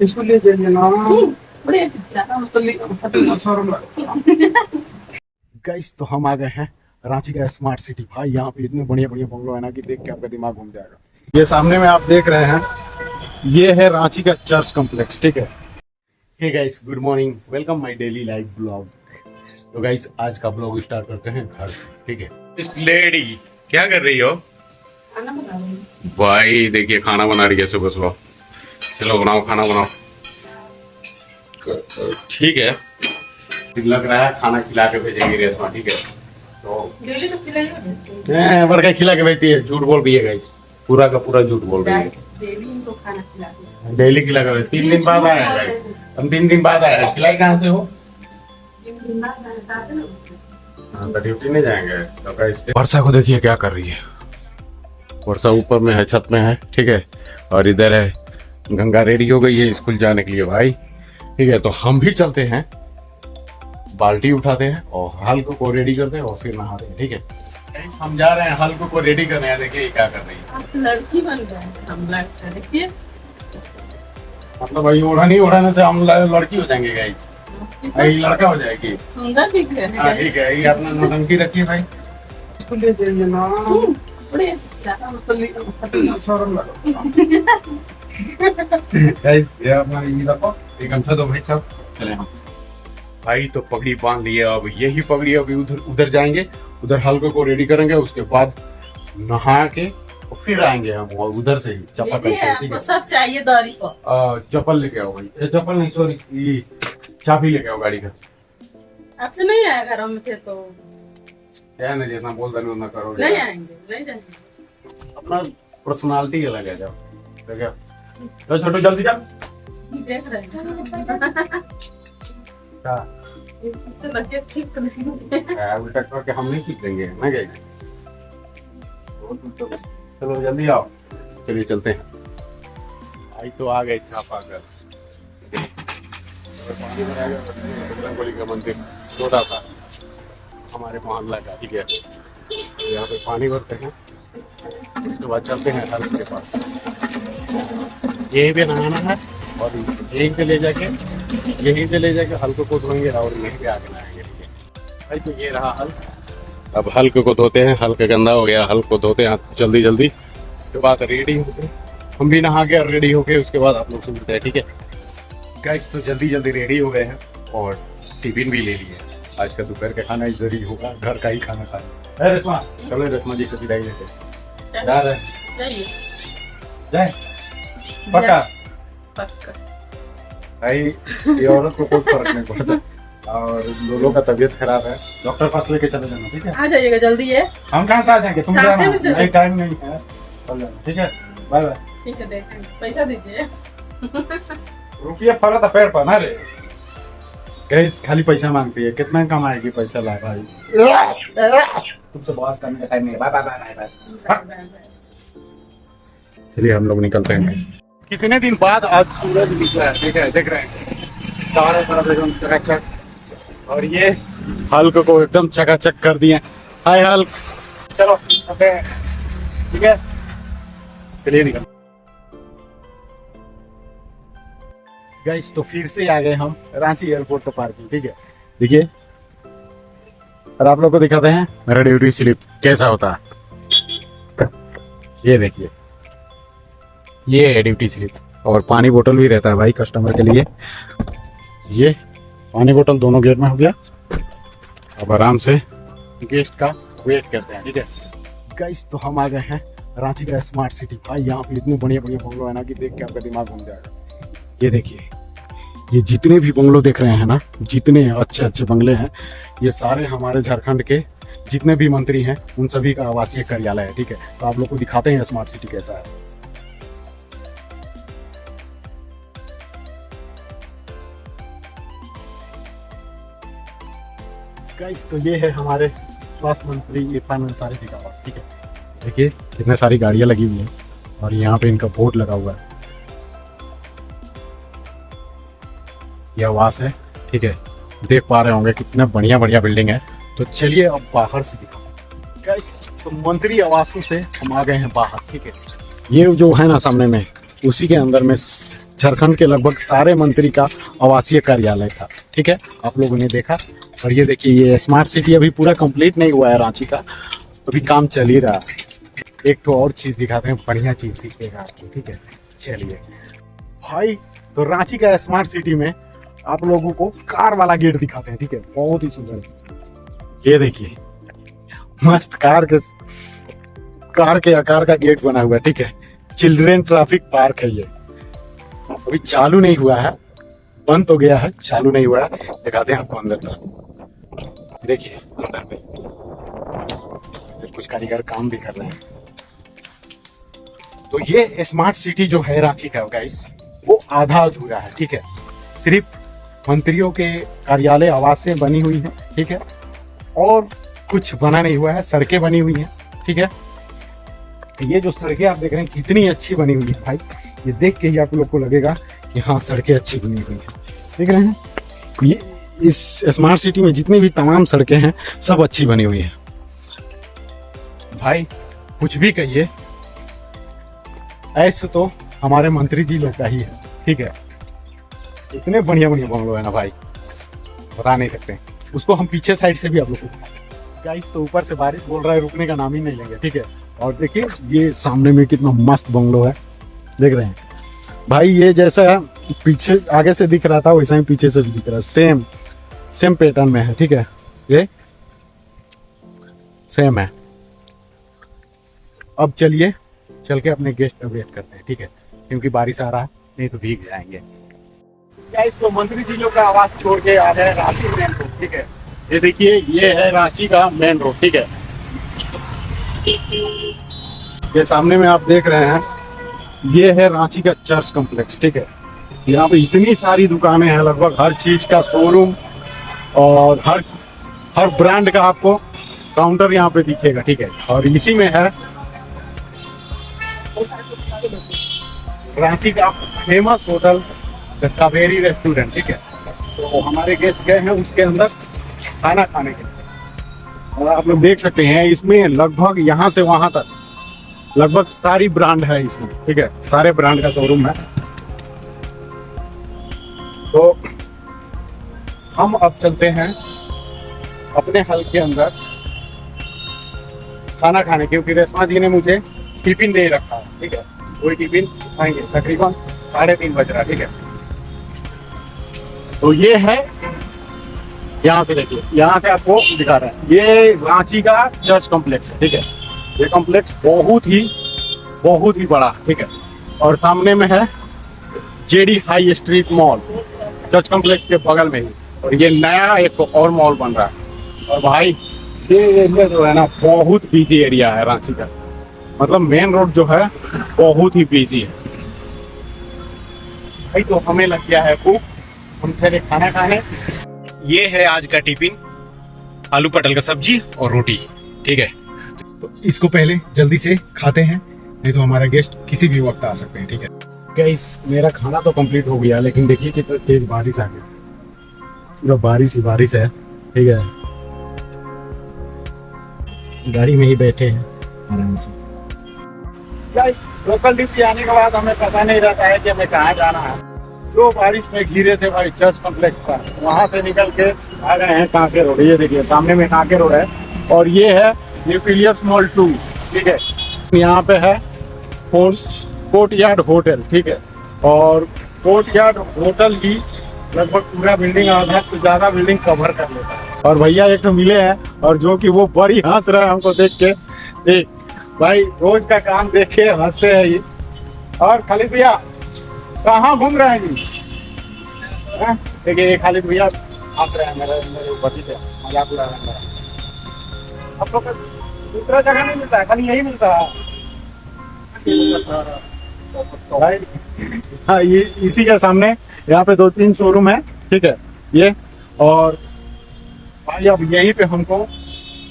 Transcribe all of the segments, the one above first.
इसको ले जाइए ना। गाइस तो हम आ गए हैं रांची का स्मार्ट सिटी। भाई यहाँ पे इतने बढ़िया बढ़िया बंगलो है ना कि देख के आपका दिमाग घूम जाएगा। ये सामने में आप देख रहे हैं, ये है रांची का चर्च कॉम्प्लेक्स, ठीक है। Hey guys, good morning, welcome my daily life blog. तो गाइस आज का ब्लॉग स्टार्ट करते हैं घर से, ठीक है। इस लेडी क्या कर रही हो? खाना बना रही हूँ। भाई देखिए खाना बना रही है सुबह सुबह। चलो बनाओ, खाना बनाओ। ठीक है, लग रहा है खाना खिला के भेजेंगी रेशमा, ठीक है। तो डेली तो खिलाइए। बड़का खिला के भेजती है, झूठ बोल रही है गाइस, पूरा का पूरा झूठ बोल रही है। डेली इनको खाना खिलाते हैं। डेली खिला के 3 दिन बाद आया है गाइस, हम 3 दिन बाद आया है। खिलाई कहाँ से हो? हाँ, तो ड्यूटी नहीं जाएंगे तो गाइस। वर्षा को देखिए क्या कर रही है। वर्षा ऊपर में है, छत में है, ठीक है। और इधर है गंगा, रेडी हो गई है स्कूल जाने के लिए भाई, ठीक है। तो हम भी चलते हैं, बाल्टी उठाते हैं और हल्को को रेडी करते हैं और फिर नहाते हैं, ठीक है। हम जा रहे हैं हल्को को रेडी करने। हैं देखिए ये क्या कर रही है। आप लड़की बन गए, हम लड़का। देखिए मतलब भाई ओढ़नी ओढ़ाने से हम लड़की हो जाएंगे गाइस, ये लड़का हो जाएगी। सुंदर दिख रहे हैं। हाँ ठीक है, ये अपना नौटंकी रखिए भाई। इसको ले जाइए ना। बड़े गाइस ये अपना ये रखो, एक गमछा दो भाई, सब चले हम। भाई तो पगड़ी बांध लिए, अब यही पगड़ी अभी उधर जाएंगे, उधर हल्को को रेडी करेंगे, उसके बाद नहा के और फिर आएंगे हम और उधर से ही चप्पल ये ठीक आपको है। सब चाहिए दौरी को। चप्पल लेके आओ भाई, चप्पल नहीं सॉरी, ये चाबी लेके आओ गाड़ी का। आपसे नहीं आया घरों में थे तो क्या नहीं, जितना बोल देना उतना करो। नहीं आएंगे, नहीं जाएंगे। अपना पर्सनालिटी अलग है। जाओ देखो, तो छोटू जल्दी जा। देख रहे हैं। क्या इससे लगे ठीक कर देंगे। उल्टा करके हम नहीं सीख देंगे ना गाइस। चलो जल्दी आओ, चलिए चलते हैं। आई तो आ गए चापाकल, पानी भराया गया बजरंगबली का मंदिर, छोटा सा हमारे मोहल्ला का, ठीक है। यहाँ पे पानी भरते हैं, उसके बाद चलते हैं हल्क के पास। यहीं पे नहाना है और यहीं से ले जाके हल्क को धोएंगे और यहीं पे आके नहाएंगे, ठीक है भाई। तो ये रहा हल्क। अब हल्क को धोते हैं, हल्क गंदा हो गया, हल्क को धोते हैं जल्दी जल्दी। उसके बाद रेडी होते हैं, हम भी नहा के और रेडी होके उसके बाद आप लोग से मिलते हैं, ठीक है गाइस। तो जल्दी जल्दी रेडी हो गए हैं और टिफिन भी ले लिए। आज का दोपहर का खाना इधर ही होगा, घर का ही खाना खाना है। रेशमा चलो, रेशमा जी से विदाई लेते जा रहे हैं। जाए पक्का पक्का भाई, ये औरत को कोई फर्क नहीं पड़ता। और लोगों का तबीयत खराब है, डॉक्टर पास लेके चले जाना, ठीक है। आ जाइएगा जल्दी है। हम कहाँ से आ जाएंगे, तुम साथ जाना, में चलो। नहीं टाइम नहीं है, चल जाना, ठीक है। Bye bye. ठीक है, देखेंगे। पैसा दीजिए। रुपया फरा था पेड़ पर ना रे। गाइस खाली पैसा मांगती है, कितना कमाएगी पैसा ला भाई। तुमसे बॉस करने का टाइम नहीं है। Bye bye bye bye. चलिए हम लोग निकलते हैं। कितने दिन बाद आज सूरज निकला है, ठीक है, देख रहे हैं चारों तरफ एकदम चकाचक। और ये हल्क को एकदम चकाचक कर दिए। हाय हल्क, चलो चलते हैं, ठीक है। चलिए निकल। गाइस तो फिर से आ गए हम रांची एयरपोर्ट तो पार्किंग, ठीक है। देखिए और आप लोग को दिखाते हैं मेरा ड्यूटी स्लिप कैसा होता है। ये देखिए, ये है ड्यूटी स्लिप और पानी बोतल भी रहता है भाई कस्टमर के लिए। ये पानी बोतल दोनों गेट में हो गया। अब आराम से गेस्ट का वेट करते हैं, ठीक है गाइस। तो हम आ गए हैं रांची का स्मार्ट सिटी। भाई यहाँ पे इतने बढ़िया बढ़िया बंगलो है ना कि देख के आपका दिमाग घूम जाएगा। ये देखिए, ये जितने भी बंगलो देख रहे हैं ना, जितने अच्छे अच्छे बंगले हैं, ये सारे हमारे झारखंड के जितने भी मंत्री हैं उन सभी का आवासीय कार्यालय है, ठीक है। तो आप लोग को दिखाते हैं स्मार्ट सिटी कैसा है। गाइस तो ये है हमारे स्वास्थ्य मंत्री इरफान अंसारी जी का आवास, ठीक है। देखिए कितने सारी गाड़ियां लगी हुई हैं और यहाँ पे इनका बोर्ड लगा हुआ है। ये आवास है, ठीक है। देख पा रहे होंगे कितने बढ़िया बढ़िया बिल्डिंग है। तो चलिए अब बाहर से दिखाओ गाइस। तो मंत्री आवासों से हम आ गए हैं बाहर, ठीक है। ये जो है ना सामने में, उसी के अंदर में झारखंड के लगभग सारे मंत्री का आवासीय कार्यालय था। ठीक है, आप लोगों ने देखा। और ये देखिए, ये स्मार्ट सिटी अभी पूरा कंप्लीट नहीं हुआ है रांची का, अभी काम चल ही रहा है। एक तो और चीज़ दिखाते हैं, बढ़िया चीज़ दिखेगा आपको। ठीक है, चलिए भाई। तो रांची का स्मार्ट सिटी में आप लोगों को कार वाला गेट दिखाते हैं। ठीक है, बहुत ही सुंदर। ये देखिए, मस्त कार के आकार का गेट बना हुआ है। ठीक है, चिल्ड्रेन ट्रैफिक पार्क है ये। अभी चालू नहीं हुआ है, बंद तो गया है, चालू नहीं हुआ है। दिखाते हैं आपको अंदर तरफ। देखिए अंदर में कुछ कारीगर काम भी कर रहे हैं। तो ये स्मार्ट सिटी जो है रांची का गाइस, वो आधा अधूरा है। ठीक है, सिर्फ मंत्रियों के कार्यालय आवास से बनी हुई है। ठीक है, और कुछ बना नहीं हुआ है। सड़कें बनी हुई हैं। ठीक है, ये जो सड़कें आप देख रहे हैं कितनी अच्छी बनी हुई है भाई, ये देख के ही आप लोग को लगेगा कि हाँ सड़कें अच्छी बनी हुई हैं। देख रहे हैं, ये इस स्मार्ट सिटी में जितनी भी तमाम सड़कें हैं सब अच्छी बनी हुई हैं। भाई कुछ भी कहिए, ऐसे तो हमारे मंत्री जी लोग का ही है। ठीक है, इतने बढ़िया बढ़िया बंगलो है ना भाई, बता नहीं सकते। उसको हम पीछे साइड से भी आप लोग को गाइस, तो ऊपर से बारिश बोल रहा है, रुकने का नाम ही नहीं लेंगे। ठीक है, और देखिए ये सामने में कितना मस्त बंगलो है, देख रहे हैं भाई। ये जैसा पीछे आगे से दिख रहा था वैसा ही पीछे से भी दिख रहा है, सेम पैटर्न में है। ठीक है, ये सेम है। अब चलिए चल के अपने गेस्ट का वेट करते हैं। ठीक है, क्योंकि बारिश आ रहा है, नहीं तो भीग जाएंगे। गाइस, तो मंत्री जी लोग का आवाज छोड़ के आ जाए रांची मेन रोड। ठीक है, ये देखिए, ये है रांची का मेन रोड। ठीक है, ये सामने में आप देख रहे हैं, ये है रांची का चर्च कॉम्प्लेक्स। ठीक है, यहाँ पे इतनी सारी दुकानें हैं, लगभग हर चीज का शोरूम और हर ब्रांड का आपको काउंटर यहाँ पे दिखेगा। ठीक है, और इसी में है रांची का famous hotel the Kaveri restaurant. ठीक है, तो हमारे गेस्ट गए हैं उसके अंदर खाना खाने के लिए, और आप लोग देख सकते हैं इसमें लगभग यहाँ से वहां तक लगभग सारी ब्रांड है इसमें। ठीक है, सारे ब्रांड का शोरूम है। तो हम अब चलते हैं अपने हॉल के अंदर खाना खाने, क्योंकि रेशमा जी ने मुझे टिफिन दे रखा है। ठीक है, वही टिफिन खाएंगे। तकरीबन 3:30 बज रहा है। ठीक है, तो ये है, यहाँ से देखिए, यहाँ से आपको दिखा रहा है, ये रांची का चर्च कॉम्प्लेक्स है। ठीक है, ये कॉम्प्लेक्स बहुत ही बड़ा। ठीक है, और सामने में है JD high street mall, church complex के बगल में ही। और ये नया एक और मॉल बन रहा है। और भाई ये एरिया जो है ना, बहुत बिजी एरिया है रांची का, मतलब मेन रोड जो है बहुत ही बिजी है भाई। तो हमें लग गया है भूख, हम चले खाना खाने। ये है आज का टिफिन, आलू पटल का सब्जी और रोटी। ठीक है, तो इसको पहले जल्दी से खाते हैं, नहीं तो हमारा गेस्ट किसी भी वक्त आ सकते हैं। ठीक है गाइस, मेरा खाना तो कंप्लीट हो गया, लेकिन देखिए कितना तेज बारिश आ गई, पूरा बारिश ही बारिश है। ठीक है, गाड़ी में ही बैठे हैं आराम से। गाइस, लोकल ड्यूटी आने के बाद हमें पता नहीं रहता है कि हमें कहाँ जाना है। जो बारिश में घिरे थे भाई चर्च कॉम्प्लेक्स पर, वहां से निकल के आ गए हैं कांके रोड। ये देखिए सामने में कांके रोड है, और ये है न्यूक्लियस मॉल 2। ठीक है, यहाँ पे है कोर्टयार्ड होटल। ठीक है, और कोर्टयार्ड होटल ही लगभग पूरा बिल्डिंग, आधा से ज्यादा बिल्डिंग कवर कर लेता है। और भैया एक तो मिले हैं, और जो कि वो बड़ी हंस रहे हैं हमको देख के। देख भाई, रोज का काम देख के हंसते हैं ये। और खालिद भैया कहाँ घूम रहे हैं जी? देखिए खालिद भैया हंस रहे हैं, मेरे पति से मजाक उड़ा रहे हैं। आप लोग दूसरा जगह नहीं मिलता है, खाली यही मिलता है भाई। हाँ, ये इसी के सामने यहाँ पे 2-3 शोरूम है। ठीक है, ये, और भाई अब यहीं पे हमको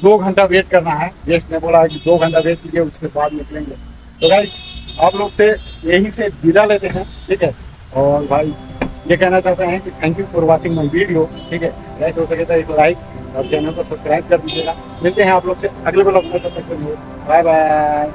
2 घंटा वेट करना है। गेस्ट ने बोला है कि 2 घंटा वेट कीजिए, उसके बाद निकलेंगे। तो भाई आप लोग से यहीं से विदा लेते हैं। ठीक है, और भाई ये कहना चाहते हैं कि thank you for watching my video. ठीक है, ऐसे हो सके तो एक लाइक और चैनल को सब्सक्राइब कर दीजिएगा। मिलते हैं आप लोग से अगले ब्लॉग में, तब तक के लिए बाय बाय।